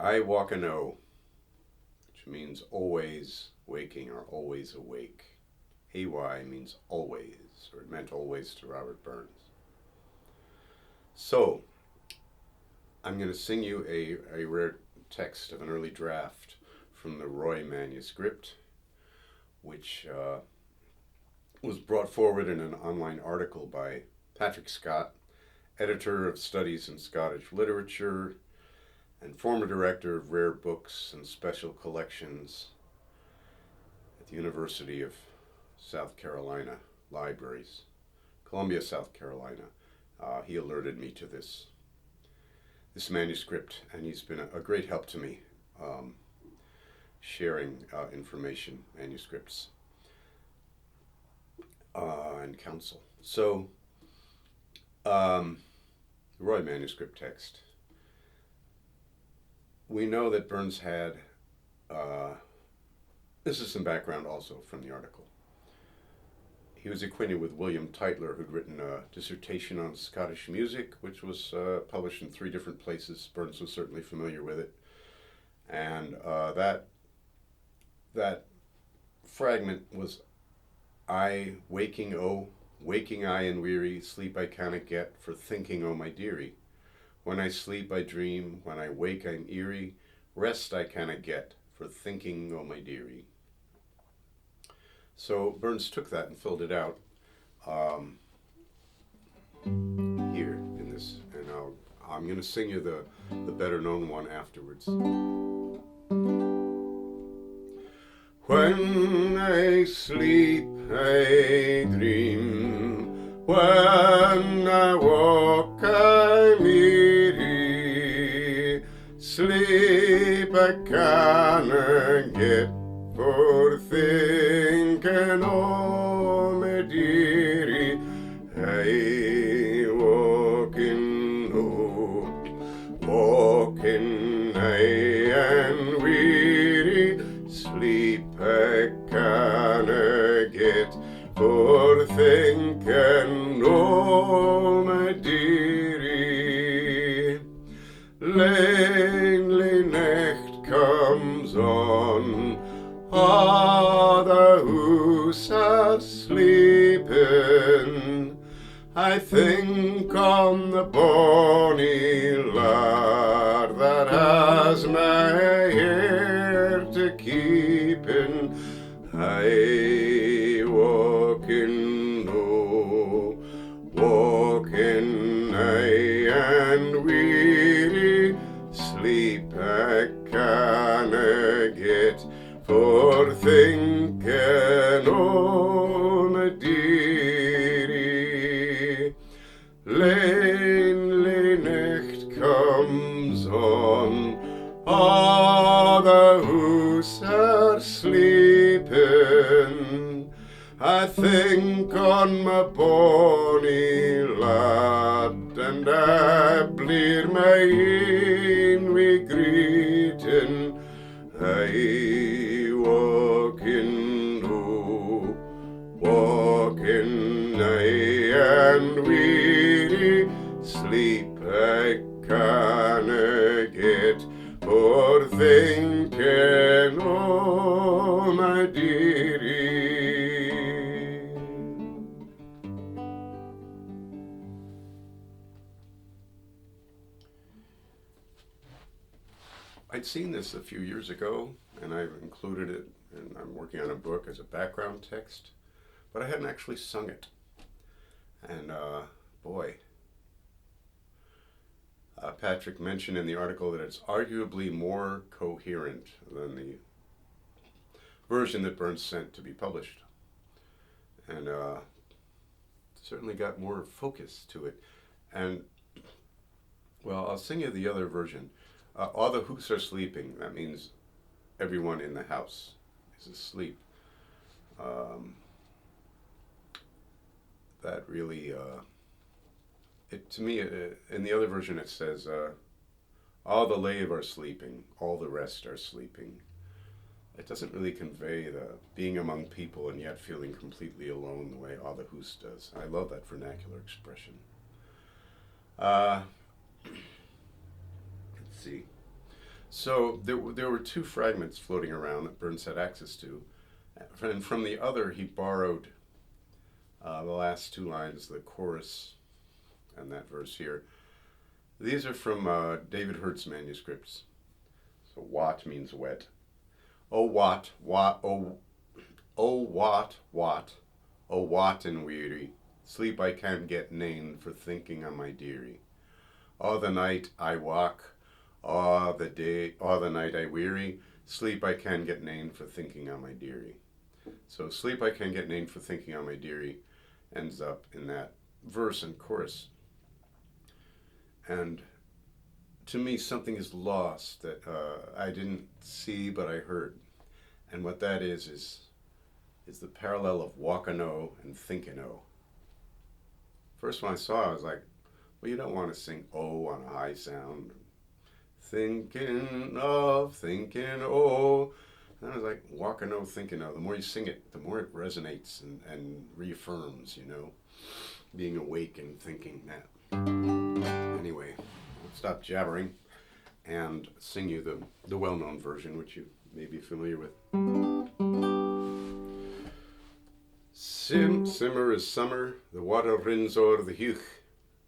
I Waukin, which means always waking or always awake. Ay means always, or it meant always to Robert Burns. So, I'm going to sing you a rare text of an early draft from the Roy manuscript, which was brought forward in an online article by Patrick Scott, editor of Studies in Scottish Literature and former director of Rare Books and Special Collections at the University of South Carolina Libraries, Columbia, South Carolina. He alerted me to this manuscript, and he's been a great help to me sharing information, manuscripts, and counsel. So, the Roy manuscript text. We know that Burns had, this is some background also from the article. He was acquainted with William Tytler, who'd written a dissertation on Scottish music, which was published in 3 different places. Burns was certainly familiar with it. And that fragment was I waking I and weary, sleep I canna get for thinking my dearie. When I sleep I dream, when I wake I'm eirie, rest I canna get for thinking my dearie. So Burns took that and filled it out here in this, and I'm going to sing you the better known one afterwards. When I sleep I dream, when I walk I'm eirie, sleep I canna get for thinkin' my dearie. I Waukin I and weary, sleep I canna get for thinkin' my dearie. Lonely night comes on, the hoose are sleeping. I think on the bony lad that has my hair to keepin'. I Waukin I and weary, sleep I canna get for thinkin' my dearie. Lonely night comes on, the hoose are sleeping. I think on my bonny lad, and I bleer my een wi' greetin. I Waukin I and weary, sleep I canna get for thinkin' my dearie. I'd seen this a few years ago, and I've included it, and I'm working on a book as a background text, but I hadn't actually sung it. And boy, Patrick mentioned in the article that it's arguably more coherent than the version that Burns sent to be published. And certainly got more focus to it. And, well, I'll sing you the other version. All the hoose are sleeping. That means everyone in the house is asleep. That really, to me, in the other version it says, all the lave are sleeping, all the rest are sleeping. It doesn't really convey the being among people and yet feeling completely alone the way all the hoose does. I love that vernacular expression. Let's see. So there were two fragments floating around that Burns had access to. And from the other, he borrowed the last two lines, the chorus and that verse here. These are from David Hurt's manuscripts. So wat means wet. Oh wat, wat, oh wat, oh wat and weary. Sleep I can't get nane for thinking on my dearie. All the night I walk, all the night I weary. Sleep I can get nane for thinking on my dearie. So sleep I can get nane for thinking on my dearie ends up in that verse and chorus. And to me, something is lost that I didn't see, but I heard. And what that is the parallel of Waukin and thinkin. First when I saw it, I was like, well, you don't want to sing O on a high sound. Thinkin' oh. And I was like, Waukin, thinkin'. The more you sing it, the more it resonates and reaffirms, being awake and thinking that. Anyway, I'll stop jabbering and sing you the well-known version, which you may be familiar with. Simmer is summer, the water rins o'er the heugh,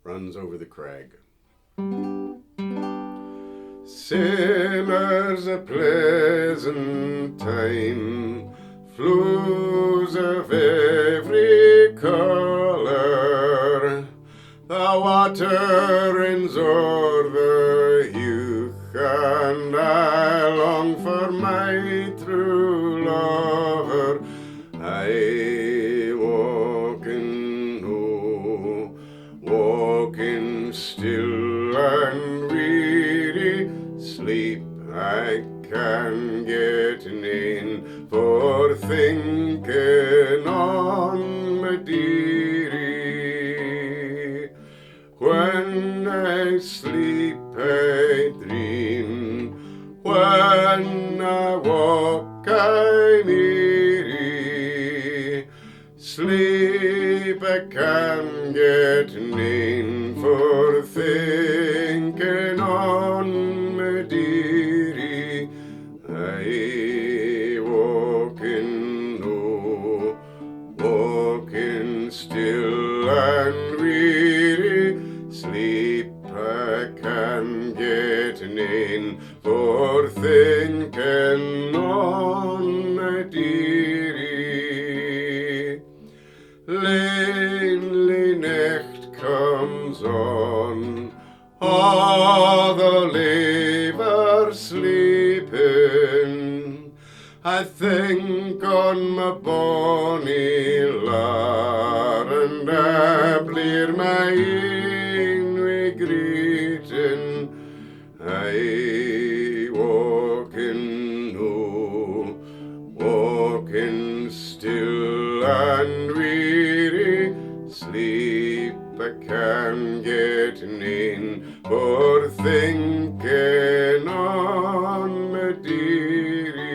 runs over the crag. Simmer's a pleasant time, flows of every colour, the water rins o'er the heugh, and I long for my true lover. I Waukin still and weary, sleep I can get nane for thinkin' on my dearie. When I sleep I dream, when I wauk I'm eirie. Sleep I can get nane for thinkin' on my dearie. I Waukin still and weary. Sleep I can get nane for thinkin' on my dearie. Lonely night comes on, all the lever sleeping. I think on my bony lar, and I bleer my eirie greetin. I Waukin still and weary. Sleep I can get nane for thinkin' on my dearie.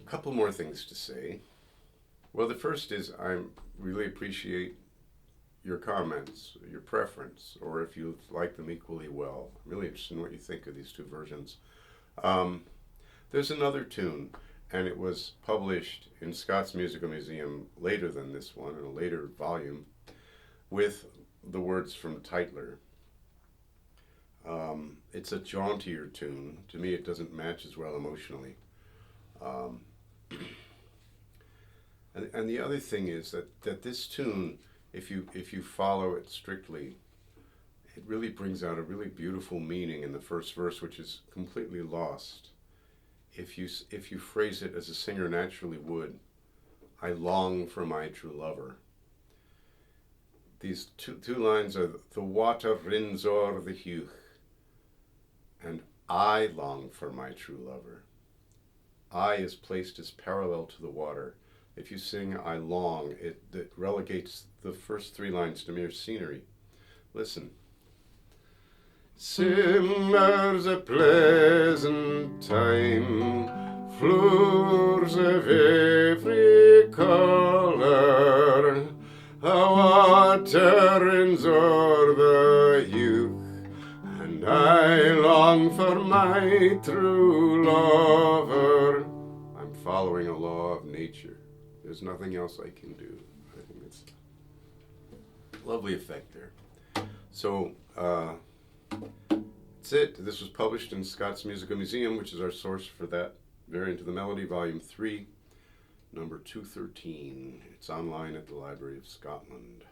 A couple more things to say. Well, the first is I really appreciate your comments, your preference, or if you like them equally well. I'm really interested in what you think of these two versions. There's another tune, and it was published in Scott's Musical Museum later than this one, in a later volume, with the words from Tytler. It's a jauntier tune. To me, it doesn't match as well emotionally. And the other thing is that this tune, if you follow it strictly, it really brings out a really beautiful meaning in the first verse, which is completely lost if you phrase it as a singer naturally would. I long for my true lover. These two lines are the water rins o'er the heugh, and I long for my true lover. I is placed as parallel to the water. If you sing I long, it relegates the first three lines to mere scenery. Listen. Simmer's a pleasant time, floors of every colour, a rins o'er the heugh, and I long for my true lover. I'm following a law of nature. There's nothing else I can do. I think it's a lovely effect there. So, that's it. This was published in Scots Musical Museum, which is our source for that variant of the melody, Volume 3, number 213. It's online at the Library of Scotland.